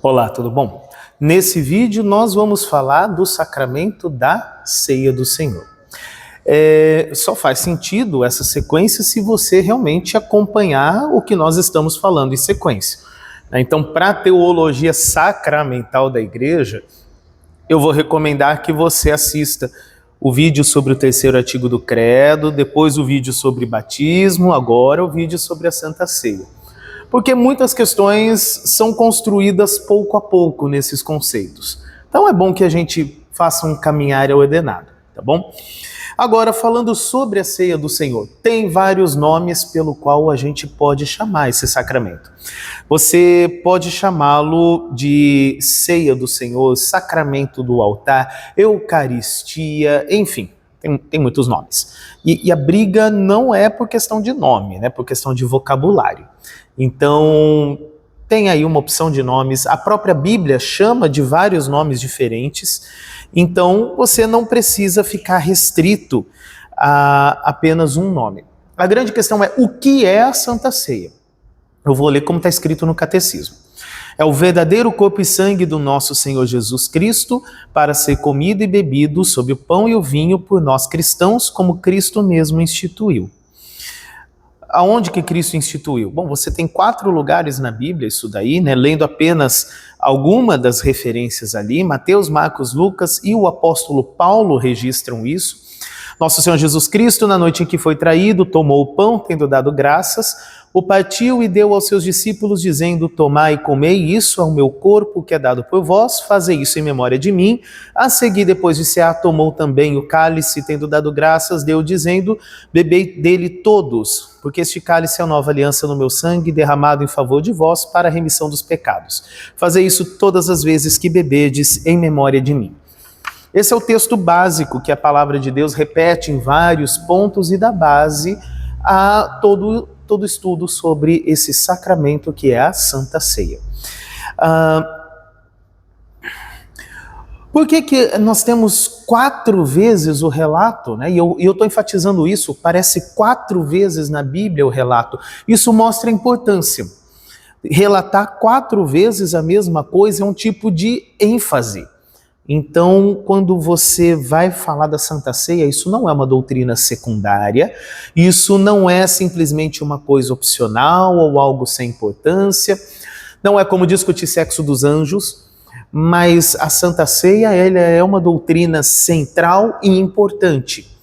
Olá, tudo bom? Nesse vídeo nós vamos falar do sacramento da Ceia do Senhor. Só faz sentido essa sequência se você realmente acompanhar o que nós estamos falando em sequência. Então, para a teologia sacramental da igreja, eu vou recomendar que você assista o vídeo sobre o terceiro artigo do credo, depois o vídeo sobre batismo, agora o vídeo sobre a Santa Ceia. Porque muitas questões são construídas pouco a pouco nesses conceitos. Então é bom que a gente faça um caminhar ordenado, tá bom? Agora, falando sobre a Ceia do Senhor, tem vários nomes pelo qual a gente pode chamar esse sacramento. Você pode chamá-lo de Ceia do Senhor, Sacramento do Altar, Eucaristia, enfim, tem muitos nomes. E a briga não é por questão de nome, né? Por questão de vocabulário. Então, tem aí uma opção de nomes. A própria Bíblia chama de vários nomes diferentes. Então, você não precisa ficar restrito a apenas um nome. A grande questão é o que é a Santa Ceia? Eu vou ler como está escrito no Catecismo. É o verdadeiro corpo e sangue do nosso Senhor Jesus Cristo para ser comido e bebido sob o pão e o vinho por nós cristãos, como Cristo mesmo instituiu. Aonde que Cristo instituiu? Bom, você tem 4 lugares na Bíblia, isso daí, né? Lendo apenas alguma das referências ali, Mateus, Marcos, Lucas e o apóstolo Paulo registram isso. Nosso Senhor Jesus Cristo, na noite em que foi traído, tomou o pão, tendo dado graças, o partiu e deu aos seus discípulos, dizendo: tomai e comei, isso é o meu corpo que é dado por vós, fazei isso em memória de mim. A seguir, depois de cear, tomou também o cálice, tendo dado graças, deu dizendo: bebei dele todos, porque este cálice é a nova aliança no meu sangue, derramado em favor de vós para a remissão dos pecados. Fazei isso todas as vezes que bebedes em memória de mim. Esse é o texto básico que a palavra de Deus repete em vários pontos e dá base a todo estudo sobre esse sacramento que é a Santa Ceia. Por que nós temos 4 vezes o relato, né? E eu estou enfatizando isso, parece 4 vezes na Bíblia o relato. Isso mostra a importância. Relatar 4 vezes a mesma coisa é um tipo de ênfase. Então, quando você vai falar da Santa Ceia, isso não é uma doutrina secundária, isso não é simplesmente uma coisa opcional ou algo sem importância, não é como discutir sexo dos anjos, mas a Santa Ceia ela é uma doutrina central e importante.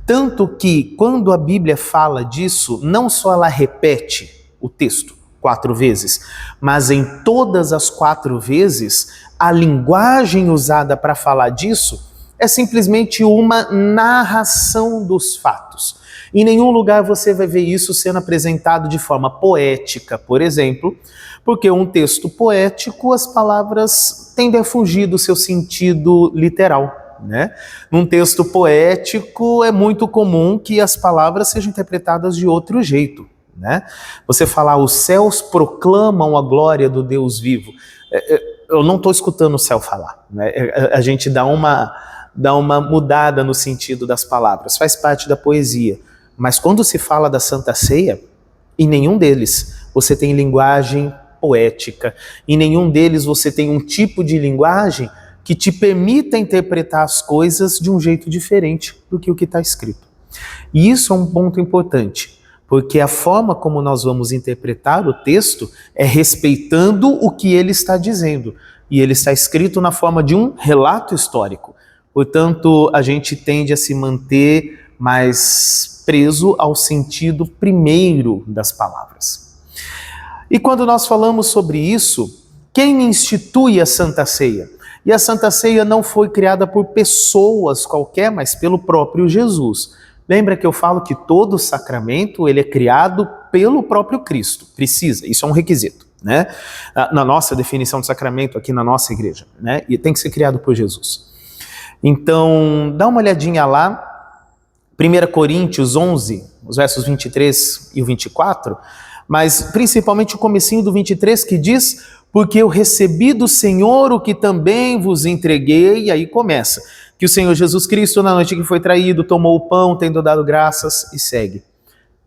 Tanto que, quando a Bíblia fala disso, não só ela repete o texto 4 vezes, mas em todas as 4 vezes, a linguagem usada para falar disso é simplesmente uma narração dos fatos. Em nenhum lugar você vai ver isso sendo apresentado de forma poética, por exemplo, porque um texto poético, as palavras tendem a fugir do seu sentido literal, né? Num texto poético é muito comum que as palavras sejam interpretadas de outro jeito, né? Você falar, os céus proclamam a glória do Deus vivo. Eu não estou escutando o céu falar, né? A gente dá uma mudada no sentido das palavras, faz parte da poesia. Mas quando se fala da Santa Ceia, em nenhum deles você tem linguagem poética, em nenhum deles você tem um tipo de linguagem que te permita interpretar as coisas de um jeito diferente do que o que está escrito. E isso é um ponto importante, porque a forma como nós vamos interpretar o texto é respeitando o que ele está dizendo. E ele está escrito na forma de um relato histórico. Portanto, a gente tende a se manter mais preso ao sentido primeiro das palavras. E quando nós falamos sobre isso, quem institui a Santa Ceia? E a Santa Ceia não foi criada por pessoas qualquer, mas pelo próprio Jesus. Lembra que eu falo que todo sacramento ele é criado pelo próprio Cristo. Precisa, isso é um requisito, né? Na nossa definição de sacramento aqui na nossa igreja, né? E tem que ser criado por Jesus. Então, dá uma olhadinha lá, 1 Coríntios 11, os versos 23 e o 24, mas principalmente o comecinho do 23 que diz: porque eu recebi do Senhor o que também vos entreguei, e aí começa. Que o Senhor Jesus Cristo, na noite que foi traído, tomou o pão, tendo dado graças, e segue.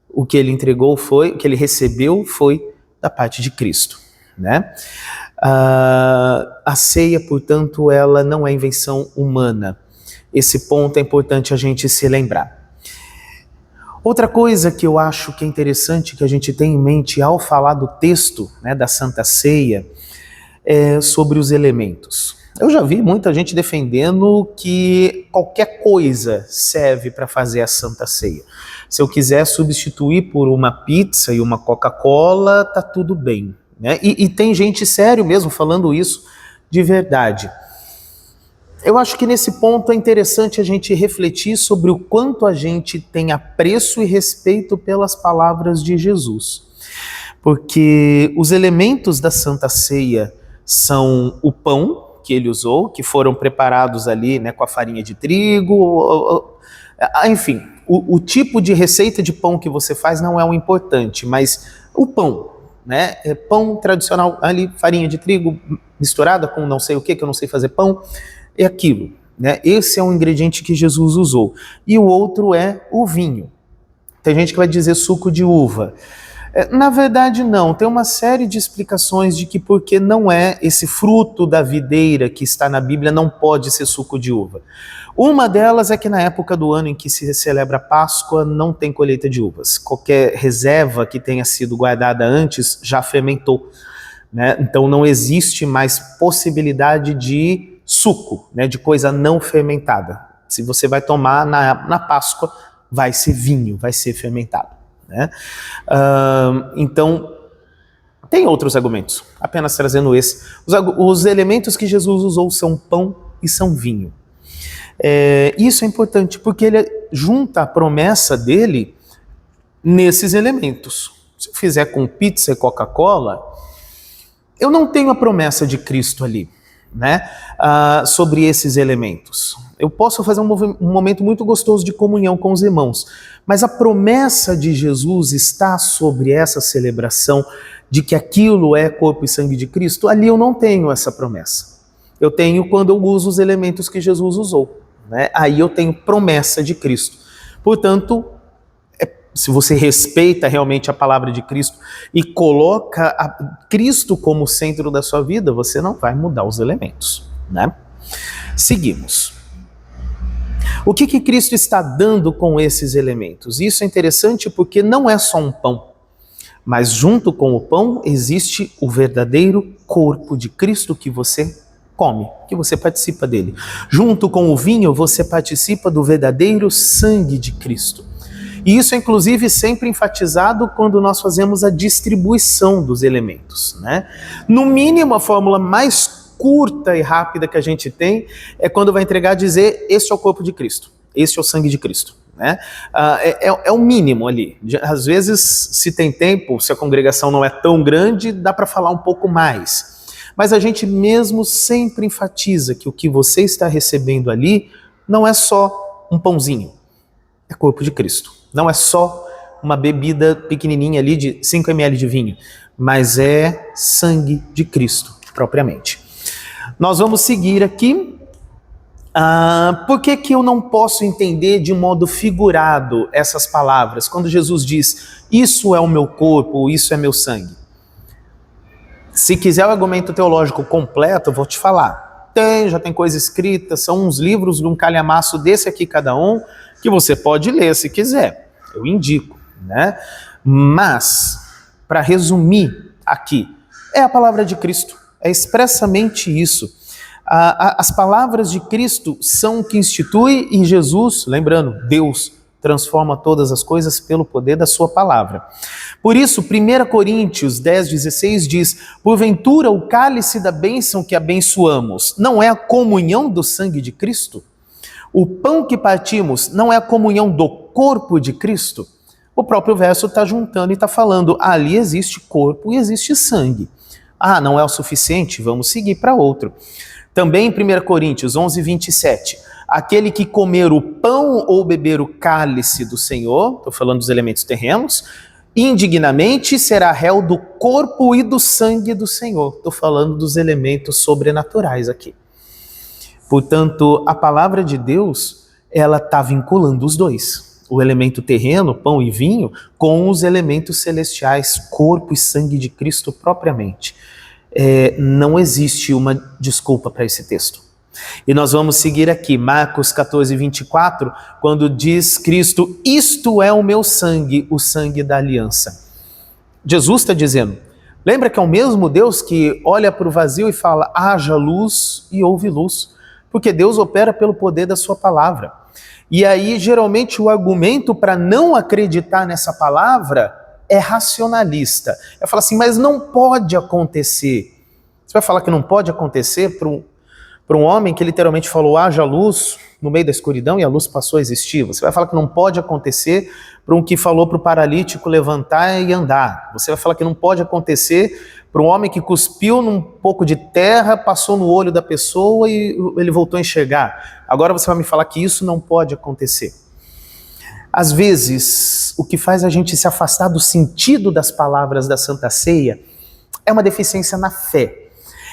O que ele entregou foi, o que ele recebeu foi da parte de Cristo, né? A ceia, portanto, ela não é invenção humana. Esse ponto é importante a gente se lembrar. Outra coisa que eu acho que é interessante que a gente tem em mente ao falar do texto, né, da Santa Ceia, é sobre os elementos. Eu já vi muita gente defendendo que qualquer coisa serve para fazer a Santa Ceia. Se eu quiser substituir por uma pizza e uma Coca-Cola, tá tudo bem, né? E tem gente sério mesmo falando isso de verdade. Eu acho que nesse ponto é interessante a gente refletir sobre o quanto a gente tem apreço e respeito pelas palavras de Jesus. Porque os elementos da Santa Ceia são o pão que ele usou, que foram preparados ali, né, com a farinha de trigo, enfim, o tipo de receita de pão que você faz não é o importante, mas o pão, né, pão tradicional ali, farinha de trigo misturada com não sei o que eu não sei fazer pão, é aquilo, né? Esse é um ingrediente que Jesus usou. E o outro é o vinho. Tem gente que vai dizer suco de uva. Na verdade, não. Tem uma série de explicações de que porque não é esse fruto da videira que está na Bíblia, não pode ser suco de uva. Uma delas é que na época do ano em que se celebra a Páscoa, não tem colheita de uvas. Qualquer reserva que tenha sido guardada antes já fermentou, né? Então não existe mais possibilidade de suco, né, de coisa não fermentada. Se você vai tomar na Páscoa, vai ser vinho, vai ser fermentado, né? Então, tem outros argumentos, apenas trazendo esse. Os elementos que Jesus usou são pão e são vinho. Isso é importante, porque ele junta a promessa dele nesses elementos. Se eu fizer com pizza e Coca-Cola, eu não tenho a promessa de Cristo ali, né, sobre esses elementos. Eu posso fazer um momento muito gostoso de comunhão com os irmãos, mas a promessa de Jesus está sobre essa celebração de que aquilo é corpo e sangue de Cristo. Ali eu não tenho essa promessa. Eu tenho quando eu uso os elementos que Jesus usou, né? Aí eu tenho promessa de Cristo. Portanto, se você respeita realmente a palavra de Cristo e coloca Cristo como centro da sua vida, você não vai mudar os elementos, né? Seguimos. O que Cristo está dando com esses elementos? Isso é interessante porque não é só um pão, mas junto com o pão existe o verdadeiro corpo de Cristo que você come, que você participa dele. Junto com o vinho, você participa do verdadeiro sangue de Cristo. E isso é inclusive sempre enfatizado quando nós fazemos a distribuição dos elementos, né? No mínimo, a fórmula mais curta e rápida que a gente tem é quando vai entregar dizer: este é o corpo de Cristo, este é o sangue de Cristo, né? É o mínimo ali. Às vezes, se tem tempo, se a congregação não é tão grande, dá para falar um pouco mais. Mas a gente mesmo sempre enfatiza que o que você está recebendo ali não é só um pãozinho, é corpo de Cristo. Não é só uma bebida pequenininha ali de 5 ml de vinho, mas é sangue de Cristo, propriamente. Nós vamos seguir aqui. Por que eu não posso entender de modo figurado essas palavras? Quando Jesus diz, isso é o meu corpo, isso é meu sangue. Se quiser o argumento teológico completo, eu vou te falar. Já tem coisa escrita, são uns livros de um calhamaço desse aqui cada um, que você pode ler se quiser, eu indico, né? Mas, para resumir aqui, é a palavra de Cristo, é expressamente isso. As palavras de Cristo são o que institui e Jesus, lembrando, Deus transforma todas as coisas pelo poder da sua palavra. Por isso, 1 Coríntios 10:16 diz, porventura o cálice da bênção que abençoamos não é a comunhão do sangue de Cristo? O pão que partimos não é a comunhão do corpo de Cristo? O próprio verso está juntando e está falando, ali existe corpo e existe sangue. Não é o suficiente? Vamos seguir para outro. Também em 1 Coríntios 11:27, aquele que comer o pão ou beber o cálice do Senhor, estou falando dos elementos terrenos, indignamente será réu do corpo e do sangue do Senhor. Estou falando dos elementos sobrenaturais aqui. Portanto, a palavra de Deus, ela está vinculando os dois. O elemento terreno, pão e vinho, com os elementos celestiais, corpo e sangue de Cristo propriamente. não existe uma desculpa para esse texto. E nós vamos seguir aqui, Marcos 14, 24, quando diz Cristo: isto é o meu sangue, o sangue da aliança. Jesus está dizendo, lembra que é o mesmo Deus que olha para o vazio e fala, haja luz, e houve luz, porque Deus opera pelo poder da sua palavra. E aí, geralmente, o argumento para não acreditar nessa palavra é racionalista. É falar assim, mas não pode acontecer. Você vai falar que não pode acontecer para um homem que literalmente falou, haja luz no meio da escuridão e a luz passou a existir. Você vai falar que não pode acontecer para um que falou para o paralítico levantar e andar. Você vai falar que não pode acontecer para um homem que cuspiu num pouco de terra, passou no olho da pessoa e ele voltou a enxergar. Agora você vai me falar que isso não pode acontecer. Às vezes, o que faz a gente se afastar do sentido das palavras da Santa Ceia é uma deficiência na fé.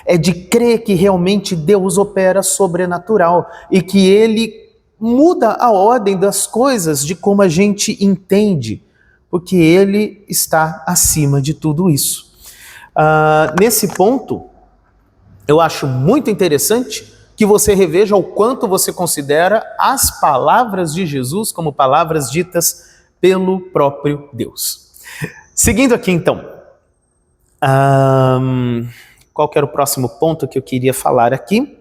É de crer que realmente Deus opera sobrenatural e que Ele muda a ordem das coisas de como a gente entende, porque Ele está acima de tudo isso. Nesse ponto, eu acho muito interessante que você reveja o quanto você considera as palavras de Jesus como palavras ditas pelo próprio Deus. Seguindo aqui então, qual que era o próximo ponto que eu queria falar aqui?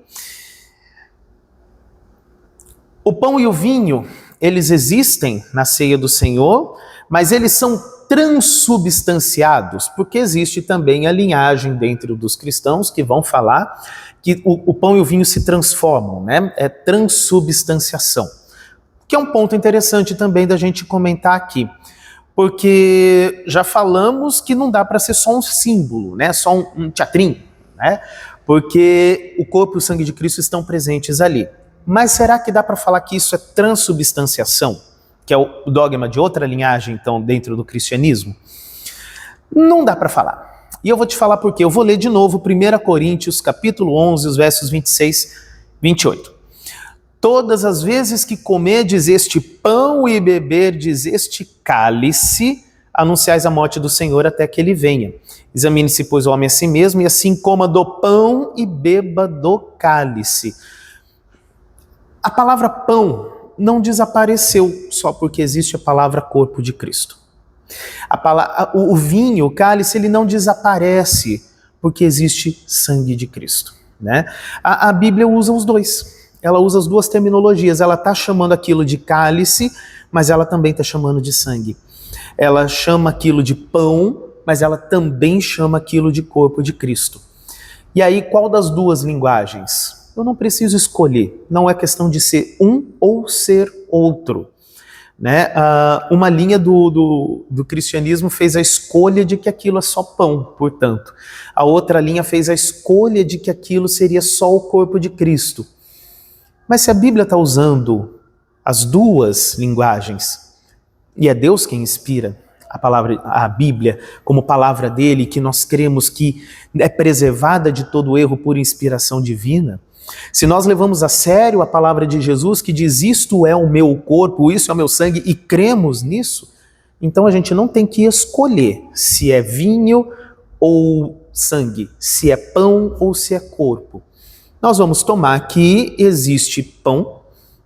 O pão e o vinho, eles existem na ceia do Senhor, mas eles são transubstanciados, porque existe também a linhagem dentro dos cristãos que vão falar que o pão e o vinho se transformam, né? É transubstanciação, que é um ponto interessante também da gente comentar aqui, porque já falamos que não dá para ser só um símbolo, né? Só um teatrinho, né? Porque o corpo e o sangue de Cristo estão presentes ali. Mas será que dá para falar que isso é transubstanciação? Que é o dogma de outra linhagem, então, dentro do cristianismo? Não dá para falar. E eu vou te falar por quê. Eu vou ler de novo 1 Coríntios, capítulo 11, os versos 26, 28. Todas as vezes que comerdes este pão e beberdes este cálice, anunciais a morte do Senhor até que ele venha. Examine-se, pois, o homem a si mesmo, e assim coma do pão e beba do cálice. A palavra pão não desapareceu só porque existe a palavra corpo de Cristo. O vinho, o cálice, ele não desaparece porque existe sangue de Cristo, né? A Bíblia usa os dois. Ela usa as duas terminologias. Ela está chamando aquilo de cálice, mas ela também está chamando de sangue. Ela chama aquilo de pão, mas ela também chama aquilo de corpo de Cristo. E aí, qual das duas linguagens? Eu não preciso escolher. Não é questão de ser um ou ser outro. Né? Uma linha do cristianismo fez a escolha de que aquilo é só pão, portanto. A outra linha fez a escolha de que aquilo seria só o corpo de Cristo. Mas se a Bíblia está usando as duas linguagens, e é Deus quem inspira a Bíblia como palavra dele, que nós cremos que é preservada de todo erro por inspiração divina, se nós levamos a sério a palavra de Jesus que diz isto é o meu corpo, isso é o meu sangue, e cremos nisso, então a gente não tem que escolher se é vinho ou sangue, se é pão ou se é corpo. Nós vamos tomar que existe pão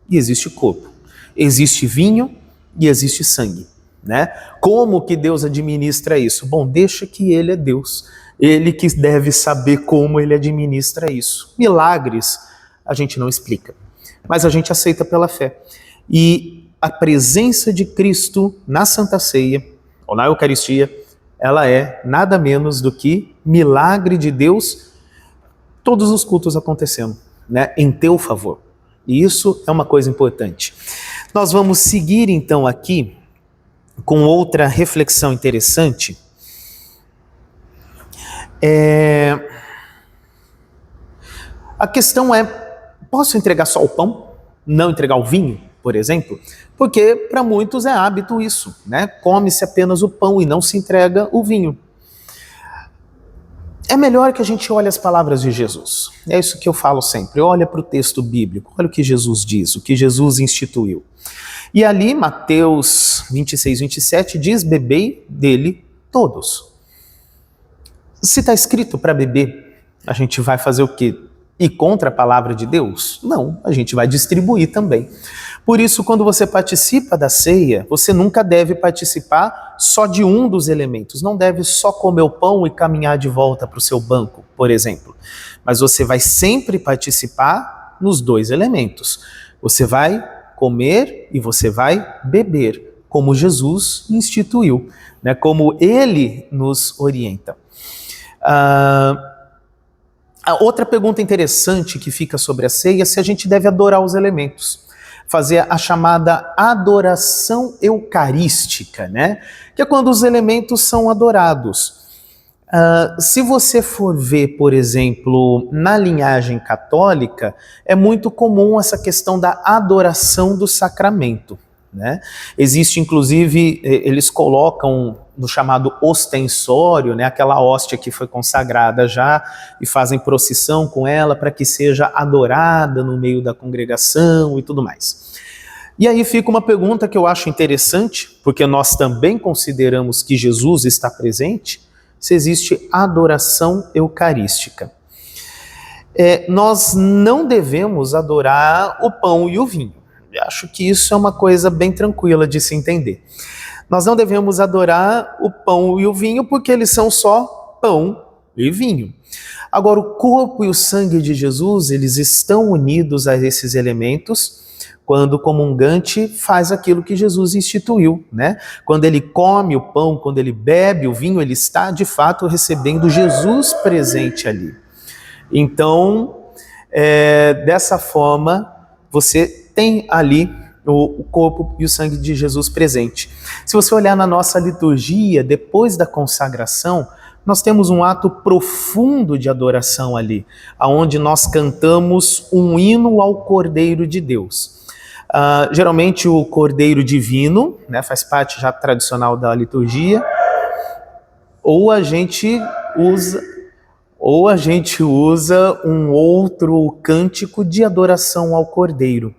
e existe corpo, existe vinho e existe sangue, né? Como que Deus administra isso? Bom, deixa que Ele é Deus. Ele que deve saber como Ele administra isso. Milagres a gente não explica, mas a gente aceita pela fé. E a presença de Cristo na Santa Ceia, ou na Eucaristia, ela é nada menos do que milagre de Deus, todos os cultos acontecendo, né, em teu favor. E isso é uma coisa importante. Nós vamos seguir então aqui com outra reflexão interessante. A questão é, posso entregar só o pão? Não entregar o vinho, por exemplo? Porque para muitos é hábito isso, né? Come-se apenas o pão e não se entrega o vinho. É melhor que a gente olhe as palavras de Jesus. É isso que eu falo sempre. Olha para o texto bíblico, olha o que Jesus diz, o que Jesus instituiu. E ali, Mateus 26, 27 diz, bebei dele todos. Se está escrito para beber A gente vai fazer o quê? Ir contra a palavra de Deus? Não, a gente vai distribuir também. Por isso, quando você participa da ceia, você nunca deve participar só de um dos elementos. Não deve só comer o pão e caminhar de volta para o seu banco, por exemplo. Mas você vai sempre participar nos dois elementos. Você vai comer e você vai beber, como Jesus instituiu, né? Como Ele nos orienta. A outra pergunta interessante que fica sobre a ceia é se a gente deve adorar os elementos. Fazer a chamada adoração eucarística, né? Que é quando os elementos são adorados. Se você for ver, por exemplo, na linhagem católica, é muito comum essa questão da adoração do sacramento, né? Existe, inclusive, eles colocam no chamado ostensório, né, aquela hóstia que foi consagrada já, e fazem procissão com ela para que seja adorada no meio da congregação e tudo mais. E aí fica uma pergunta que eu acho interessante, porque nós também consideramos que Jesus está presente, se existe adoração eucarística. Nós não devemos adorar o pão e o vinho. Eu acho que isso é uma coisa bem tranquila de se entender. Nós não devemos adorar o pão e o vinho porque eles são só pão e vinho. Agora, o corpo e o sangue de Jesus, eles estão unidos a esses elementos quando o comungante faz aquilo que Jesus instituiu, né? Quando ele come o pão, quando ele bebe o vinho, ele está de fato recebendo Jesus presente ali. Então, dessa forma, você tem ali o corpo e o sangue de Jesus presente. Se você olhar na nossa liturgia, depois da consagração, nós temos um ato profundo de adoração ali, onde nós cantamos um hino ao Cordeiro de Deus. Geralmente o Cordeiro Divino, né, faz parte já tradicional da liturgia, ou a gente usa um outro cântico de adoração ao Cordeiro.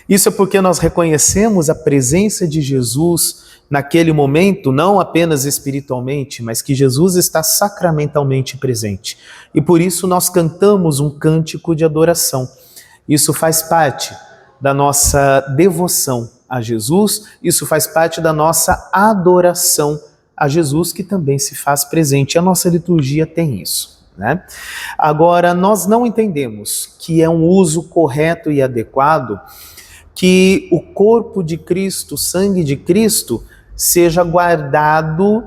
Isso é porque nós reconhecemos a presença de Jesus naquele momento, não apenas espiritualmente, mas que Jesus está sacramentalmente presente. E por isso nós cantamos um cântico de adoração. Isso faz parte da nossa devoção a Jesus, isso faz parte da nossa adoração a Jesus, que também se faz presente. A nossa liturgia tem isso, né? Agora, nós não entendemos que é um uso correto e adequado que o corpo de Cristo, o sangue de Cristo, seja guardado,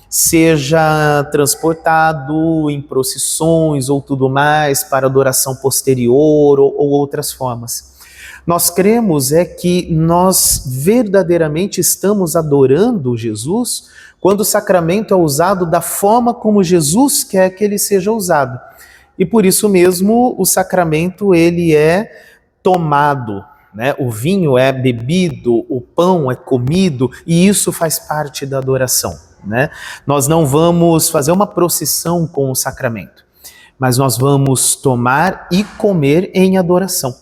seja transportado em procissões ou tudo mais para adoração posterior ou outras formas. Nós cremos que nós verdadeiramente estamos adorando Jesus quando o sacramento é usado da forma como Jesus quer que ele seja usado. E por isso mesmo o sacramento ele é tomado, né? O vinho é bebido, o pão é comido, e isso faz parte da adoração, né? Nós não vamos fazer uma procissão com o sacramento, mas nós vamos tomar e comer em adoração.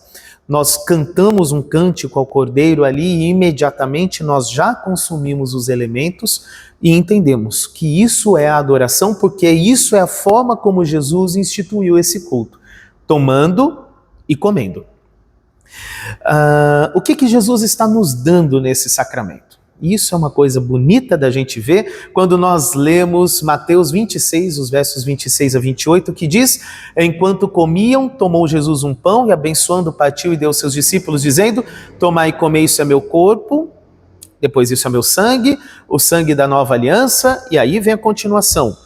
Nós cantamos um cântico ao Cordeiro ali e imediatamente nós já consumimos os elementos e entendemos que isso é a adoração, porque isso é a forma como Jesus instituiu esse culto, tomando e comendo. O que Jesus está nos dando nesse sacramento? Isso é uma coisa bonita da gente ver quando nós lemos Mateus 26, os versos 26 a 28, que diz: enquanto comiam, tomou Jesus um pão e abençoando partiu e deu aos seus discípulos, dizendo: tomai e comei, isso é meu corpo, depois isso é meu sangue, o sangue da nova aliança, e aí vem a continuação: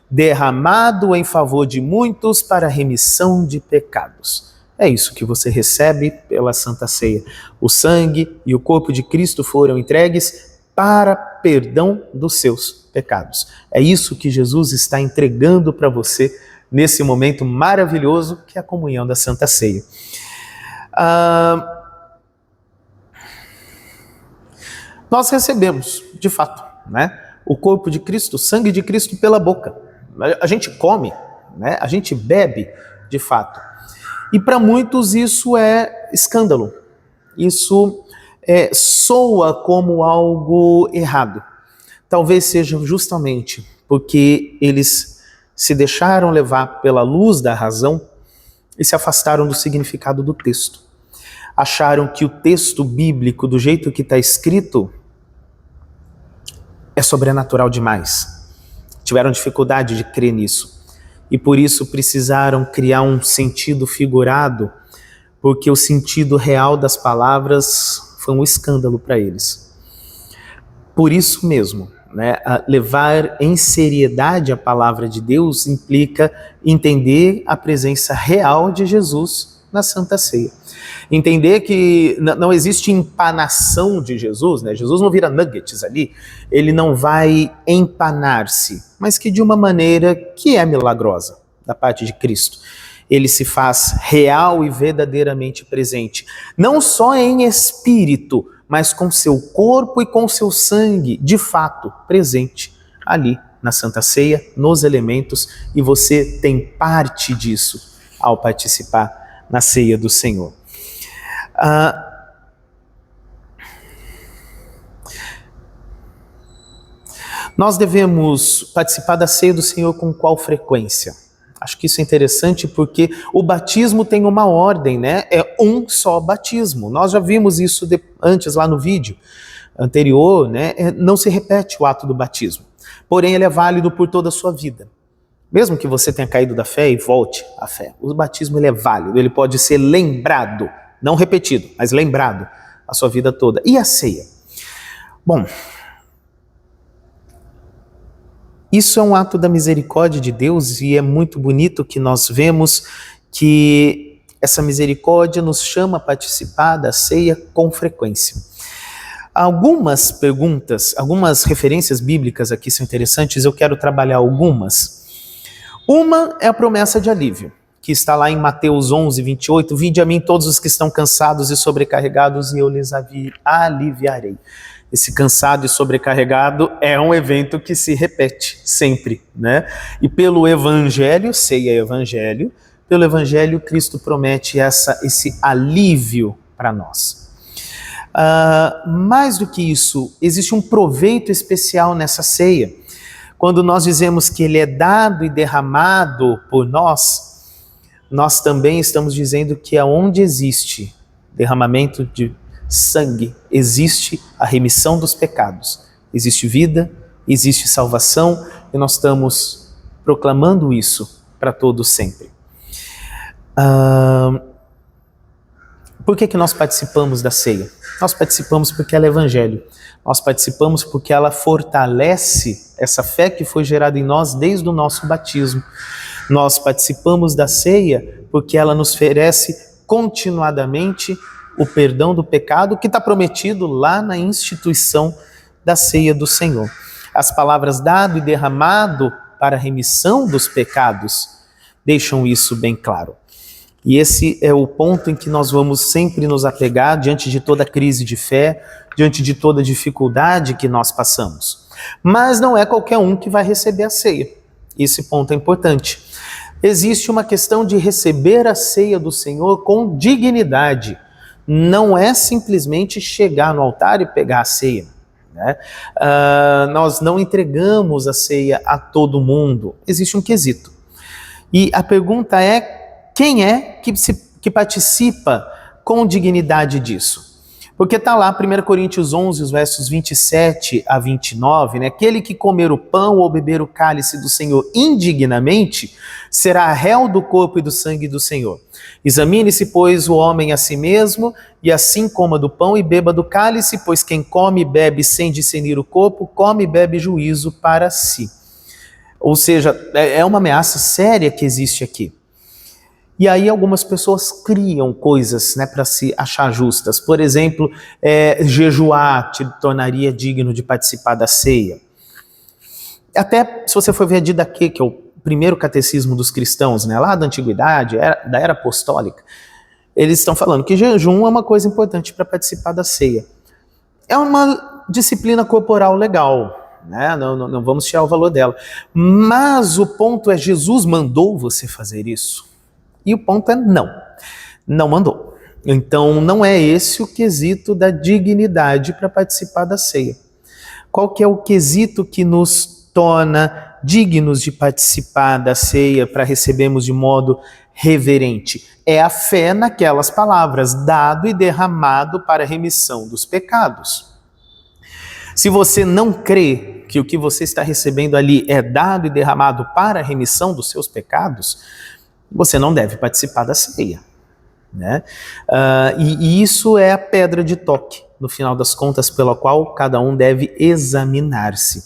derramado em favor de muitos para a remissão de pecados. É isso que você recebe pela Santa Ceia. O sangue e o corpo de Cristo foram entregues para perdão dos seus pecados. É isso que Jesus está entregando para você nesse momento maravilhoso que é a comunhão da Santa Ceia. Nós recebemos, de fato, né, o corpo de Cristo, o sangue de Cristo pela boca. A gente come, né, a gente bebe, de fato. E para muitos isso é escândalo. Isso soa como algo errado. Talvez seja justamente porque eles se deixaram levar pela luz da razão e se afastaram do significado do texto. Acharam que o texto bíblico, do jeito que está escrito, é sobrenatural demais. Tiveram dificuldade de crer nisso. E por isso precisaram criar um sentido figurado, porque o sentido real das palavras foi um escândalo para eles. Por isso mesmo, né, levar em seriedade a palavra de Deus implica entender a presença real de Jesus na Santa Ceia. Entender que não existe empanação de Jesus, né? Jesus não vira nuggets ali, ele não vai empanar-se, mas que de uma maneira que é milagrosa da parte de Cristo. Ele se faz real e verdadeiramente presente, não só em espírito, mas com seu corpo e com seu sangue, de fato, presente ali na Santa Ceia, nos elementos, e você tem parte disso ao participar na Ceia do Senhor. Nós devemos participar da Ceia do Senhor com qual frequência? Acho que isso é interessante porque o batismo tem uma ordem, né? É um só batismo. Nós já vimos isso antes lá no vídeo anterior, né? Não se repete o ato do batismo. Porém, ele é válido por toda a sua vida. Mesmo que você tenha caído da fé e volte à fé, o batismo ele é válido, ele pode ser lembrado, não repetido, mas lembrado a sua vida toda. E a ceia? Bom, isso é um ato da misericórdia de Deus e é muito bonito que nós vemos que essa misericórdia nos chama a participar da ceia com frequência. Algumas perguntas, algumas referências bíblicas aqui são interessantes, eu quero trabalhar algumas. Uma é a promessa de alívio, que está lá em Mateus 11, 28, vinde a mim todos os que estão cansados e sobrecarregados e eu lhes aliviarei. Esse cansado e sobrecarregado é um evento que se repete sempre, né? E pelo Evangelho, ceia é Evangelho, pelo Evangelho Cristo promete esse alívio para nós. Mais do que isso, existe um proveito especial nessa ceia. Quando nós dizemos que ele é dado e derramado por nós, nós também estamos dizendo que aonde existe derramamento de sangue, existe a remissão dos pecados, existe vida, existe salvação, e nós estamos proclamando isso para todos sempre. Por que nós participamos da ceia? Nós participamos porque ela é evangelho, nós participamos porque ela fortalece essa fé que foi gerada em nós desde o nosso batismo. Nós participamos da ceia porque ela nos oferece continuadamente o perdão do pecado que está prometido lá na instituição da ceia do Senhor. As palavras dado e derramado para a remissão dos pecados deixam isso bem claro. E esse é o ponto em que nós vamos sempre nos apegar diante de toda crise de fé, diante de toda dificuldade que nós passamos. Mas não é qualquer um que vai receber a ceia. Esse ponto é importante. Existe uma questão de receber a ceia do Senhor com dignidade. Não é simplesmente chegar no altar e pegar a ceia, né? Nós não entregamos a ceia a todo mundo. Existe um quesito. E a pergunta é, quem é que participa com dignidade disso? Porque está lá 1 Coríntios 11, os versos 27 a 29, né? Aquele que comer o pão ou beber o cálice do Senhor indignamente, será réu do corpo e do sangue do Senhor. Examine-se, pois, o homem a si mesmo, e assim coma do pão e beba do cálice, pois quem come e bebe sem discernir o corpo, come e bebe juízo para si. Ou seja, é uma ameaça séria que existe aqui. E aí algumas pessoas criam coisas, né, para se achar justas. Por exemplo, jejuar te tornaria digno de participar da ceia. Até se você for ver a Didaquê, que é o primeiro catecismo dos cristãos, né, lá da antiguidade, da era apostólica, eles estão falando que jejum é uma coisa importante para participar da ceia. É uma disciplina corporal legal, né? Não vamos tirar o valor dela. Mas o ponto é, Jesus mandou você fazer isso? E o ponto é não mandou. Então não é esse o quesito da dignidade para participar da ceia. Qual que é o quesito que nos torna dignos de participar da ceia para recebermos de modo reverente? É a fé naquelas palavras, dado e derramado para a remissão dos pecados. Se você não crê que o que você está recebendo ali é dado e derramado para a remissão dos seus pecados, você não deve participar da ceia, né? E isso é a pedra de toque, no final das contas, pela qual cada um deve examinar-se.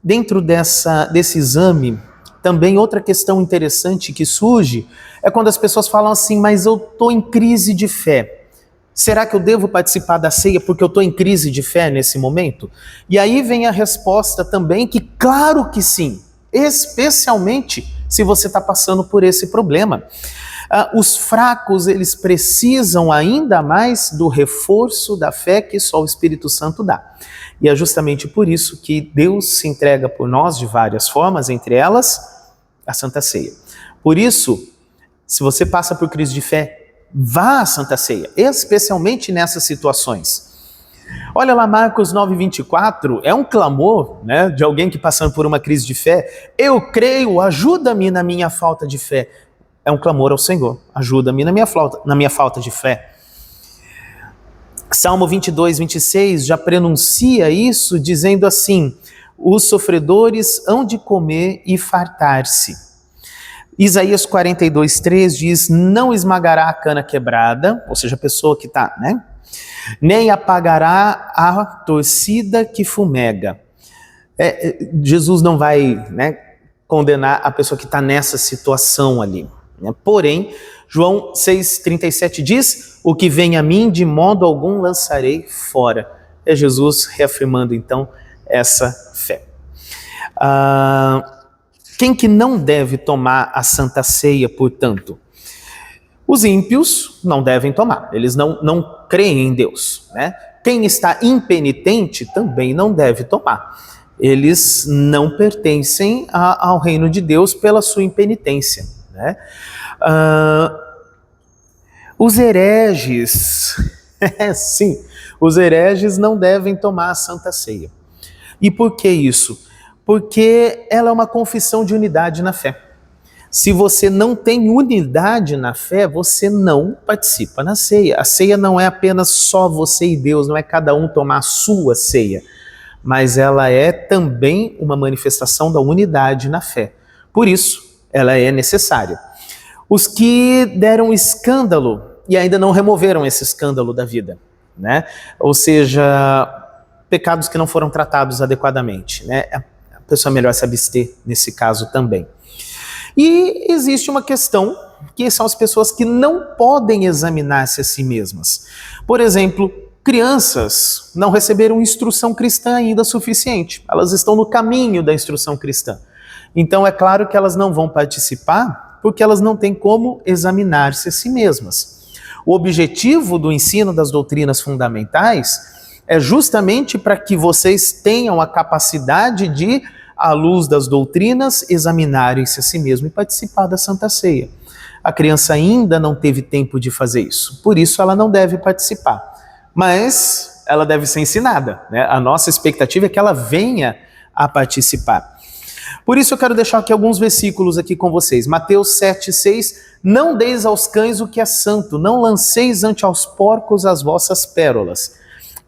Dentro desse exame, também outra questão interessante que surge é quando as pessoas falam assim, mas eu estou em crise de fé. Será que eu devo participar da ceia porque eu estou em crise de fé nesse momento? E aí vem a resposta também que claro que sim, especialmente se você está passando por esse problema. Os fracos, eles precisam ainda mais do reforço da fé que só o Espírito Santo dá. E é justamente por isso que Deus se entrega por nós de várias formas, entre elas a Santa Ceia. Por isso, se você passa por crise de fé, vá à Santa Ceia, especialmente nessas situações. Olha lá Marcos 9:24, é um clamor, né, de alguém que passando por uma crise de fé. Eu creio, ajuda-me na minha falta de fé. É um clamor ao Senhor, ajuda-me na minha falta de fé. Salmo 22:26 já prenuncia isso, dizendo assim, os sofredores hão de comer e fartar-se. Isaías 42:3 diz, não esmagará a cana quebrada, ou seja, a pessoa que está, né? Nem apagará a torcida que fumega. Jesus não vai, né, condenar a pessoa que está nessa situação ali, né? Porém, João 6:37 diz, o que vem a mim de modo algum lançarei fora. É Jesus reafirmando então essa fé. Quem que não deve tomar a Santa Ceia, portanto? Os ímpios não devem tomar, eles não creem em Deus, né? Quem está impenitente também não deve tomar. Eles não pertencem ao reino de Deus pela sua impenitência, né? Os hereges, sim, os hereges não devem tomar a Santa Ceia. E por que isso? Porque ela é uma confissão de unidade na fé. Se você não tem unidade na fé, você não participa na ceia. A ceia não é apenas só você e Deus, não é cada um tomar a sua ceia, mas ela é também uma manifestação da unidade na fé. Por isso, ela é necessária. Os que deram escândalo e ainda não removeram esse escândalo da vida, né? Ou seja, pecados que não foram tratados adequadamente, né? A pessoa é melhor se abster nesse caso também. E existe uma questão, que são as pessoas que não podem examinar-se a si mesmas. Por exemplo, crianças não receberam instrução cristã ainda suficiente. Elas estão no caminho da instrução cristã. Então é claro que elas não vão participar porque elas não têm como examinar-se a si mesmas. O objetivo do ensino das doutrinas fundamentais é justamente para que vocês tenham a capacidade de, à luz das doutrinas, examinarem-se a si mesmo e participar da Santa Ceia. A criança ainda não teve tempo de fazer isso, por isso ela não deve participar. Mas ela deve ser ensinada, né? A nossa expectativa é que ela venha a participar. Por isso eu quero deixar aqui alguns versículos aqui com vocês. Mateus 7:6, não deis aos cães o que é santo, não lanceis ante aos porcos as vossas pérolas.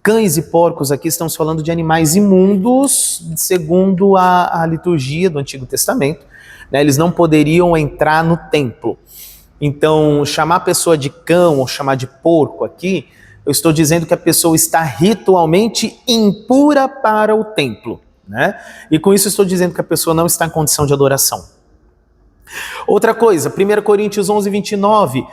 Cães e porcos, aqui estamos falando de animais imundos, segundo a liturgia do Antigo Testamento, né? Eles não poderiam entrar no templo. Então, chamar a pessoa de cão ou chamar de porco aqui, eu estou dizendo que a pessoa está ritualmente impura para o templo, né? E com isso eu estou dizendo que a pessoa não está em condição de adoração. Outra coisa, 1 Coríntios 11:29,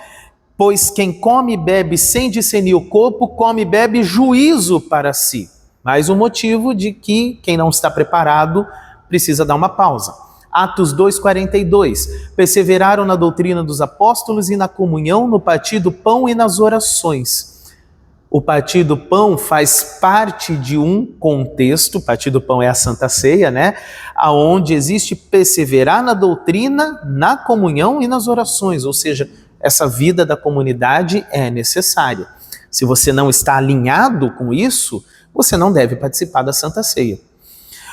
pois quem come e bebe sem discernir o corpo, come e bebe juízo para si. Mais um motivo de que quem não está preparado precisa dar uma pausa. Atos 2:42, perseveraram na doutrina dos apóstolos e na comunhão, no partir do pão e nas orações. O partir do pão faz parte de um contexto, o partir do pão é a Santa Ceia, né? Onde existe perseverar na doutrina, na comunhão e nas orações, ou seja, essa vida da comunidade é necessária. Se você não está alinhado com isso, você não deve participar da Santa Ceia.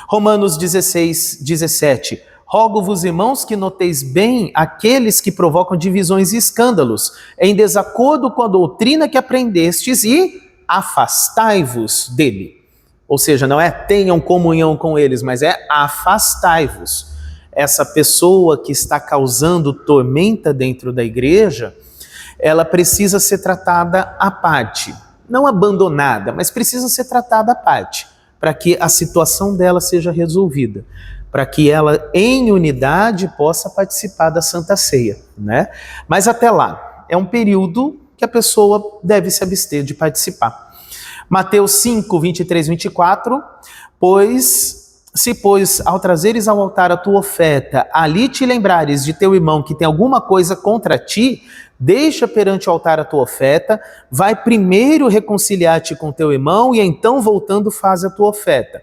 Romanos 16, 17. Rogo-vos, irmãos, que noteis bem aqueles que provocam divisões e escândalos, em desacordo com a doutrina que aprendestes, e afastai-vos dele. Ou seja, não é tenham comunhão com eles, mas é afastai-vos. Essa pessoa que está causando tormenta dentro da igreja, ela precisa ser tratada à parte. Não abandonada, mas precisa ser tratada à parte, para que a situação dela seja resolvida, para que ela, em unidade, possa participar da Santa Ceia, né? Mas até lá, é um período que a pessoa deve se abster de participar. Mateus 5, 23, 24, pois ao trazeres ao altar a tua oferta, ali te lembrares de teu irmão que tem alguma coisa contra ti, deixa perante o altar a tua oferta, vai primeiro reconciliar-te com teu irmão e então voltando faz a tua oferta.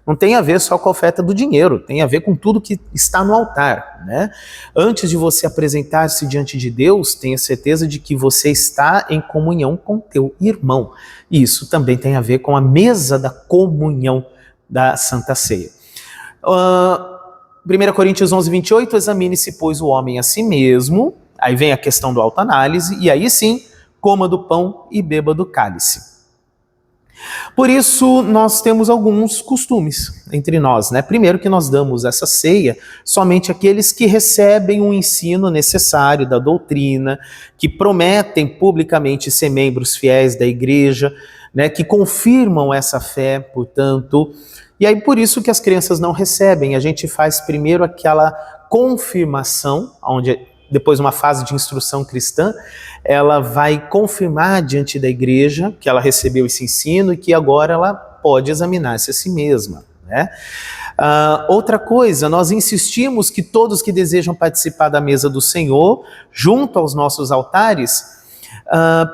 Não tem a ver só com a oferta do dinheiro, tem a ver com tudo que está no altar, né? Antes de você apresentar-se diante de Deus, tenha certeza de que você está em comunhão com teu irmão. E isso também tem a ver com a mesa da comunhão da Santa Ceia. 1 Coríntios 11, 28, examine-se, pois, o homem a si mesmo. Aí vem a questão do autoanálise, e aí sim, coma do pão e beba do cálice. Por isso, nós temos alguns costumes entre nós, né? Primeiro que nós damos essa ceia somente àqueles que recebem o ensino necessário da doutrina, que prometem publicamente ser membros fiéis da igreja, né? Que confirmam essa fé, portanto. E aí por isso que as crianças não recebem. A gente faz primeiro aquela confirmação, onde depois uma fase de instrução cristã, ela vai confirmar diante da igreja que ela recebeu esse ensino e que agora ela pode examinar-se a si mesma, né? Outra coisa, nós insistimos que todos que desejam participar da mesa do Senhor, junto aos nossos altares,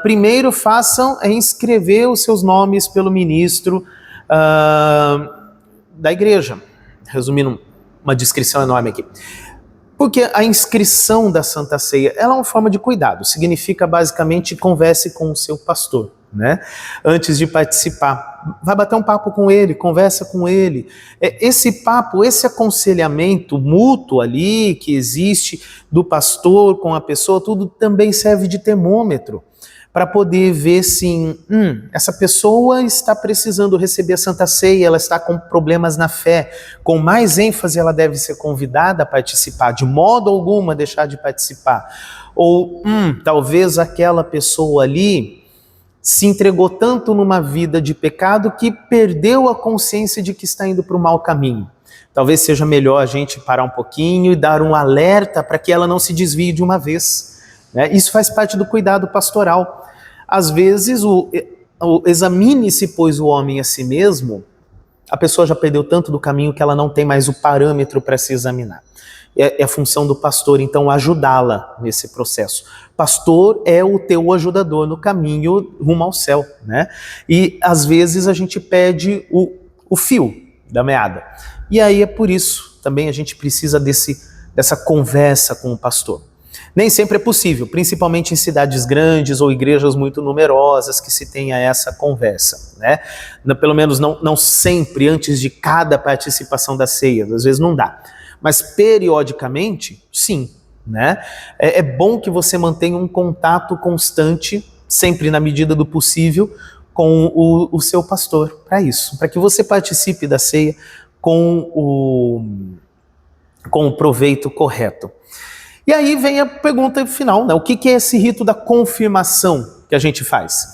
primeiro façam inscrever os seus nomes pelo ministro da igreja. Resumindo uma descrição enorme aqui. Porque a inscrição da Santa Ceia, ela é uma forma de cuidado, significa basicamente converse com o seu pastor, né? Antes de participar, vai bater um papo com ele, conversa com ele. Esse papo, esse aconselhamento mútuo ali que existe do pastor com a pessoa, tudo também serve de termômetro para poder ver se essa pessoa está precisando receber a Santa Ceia, ela está com problemas na fé, com mais ênfase ela deve ser convidada a participar, de modo algum deixar de participar. Ou talvez aquela pessoa ali se entregou tanto numa vida de pecado que perdeu a consciência de que está indo para o mau caminho. Talvez seja melhor a gente parar um pouquinho e dar um alerta para que ela não se desvie de uma vez, né? Isso faz parte do cuidado pastoral. Às vezes, o examine-se, pois, o homem a si mesmo, a pessoa já perdeu tanto do caminho que ela não tem mais o parâmetro para se examinar. É a função do pastor, então, ajudá-la nesse processo. Pastor é o teu ajudador no caminho rumo ao céu, né? E, às vezes, a gente perde o fio da meada. E aí é por isso, também a gente precisa dessa conversa com o pastor. Nem sempre é possível, principalmente em cidades grandes ou igrejas muito numerosas que se tenha essa conversa, né? Pelo menos não sempre antes de cada participação da ceia, às vezes não dá. Mas periodicamente, sim, né? É bom que você mantenha um contato constante, sempre na medida do possível, com o seu pastor para isso, para que você participe da ceia com o proveito correto. E aí vem a pergunta final, né? O que é esse rito da confirmação que a gente faz?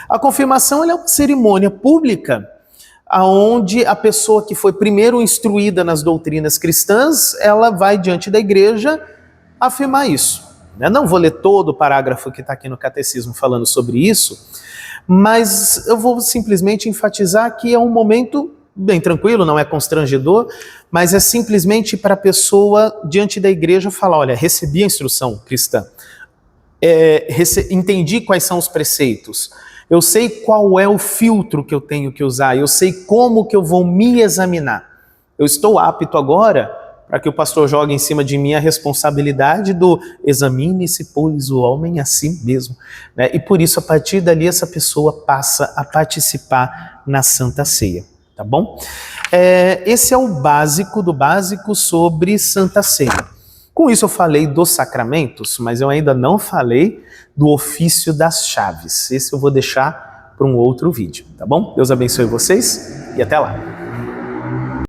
A confirmação é uma cerimônia pública onde a pessoa que foi primeiro instruída nas doutrinas cristãs, ela vai diante da igreja afirmar isso. Não vou ler todo o parágrafo que está aqui no catecismo falando sobre isso, mas eu vou simplesmente enfatizar que é um momento bem tranquilo, não é constrangedor, mas é simplesmente para a pessoa diante da igreja falar, olha, recebi a instrução cristã, entendi quais são os preceitos, eu sei qual é o filtro que eu tenho que usar, eu sei como que eu vou me examinar. Eu estou apto agora para que o pastor jogue em cima de mim a responsabilidade do examine-se, pois, o homem a si mesmo, né? E por isso, a partir dali, essa pessoa passa a participar na Santa Ceia. tá bom? Esse é o básico do básico sobre Santa Ceia. Com isso eu falei dos sacramentos, mas eu ainda não falei do ofício das chaves. Esse eu vou deixar para um outro vídeo, tá bom? Deus abençoe vocês e até lá.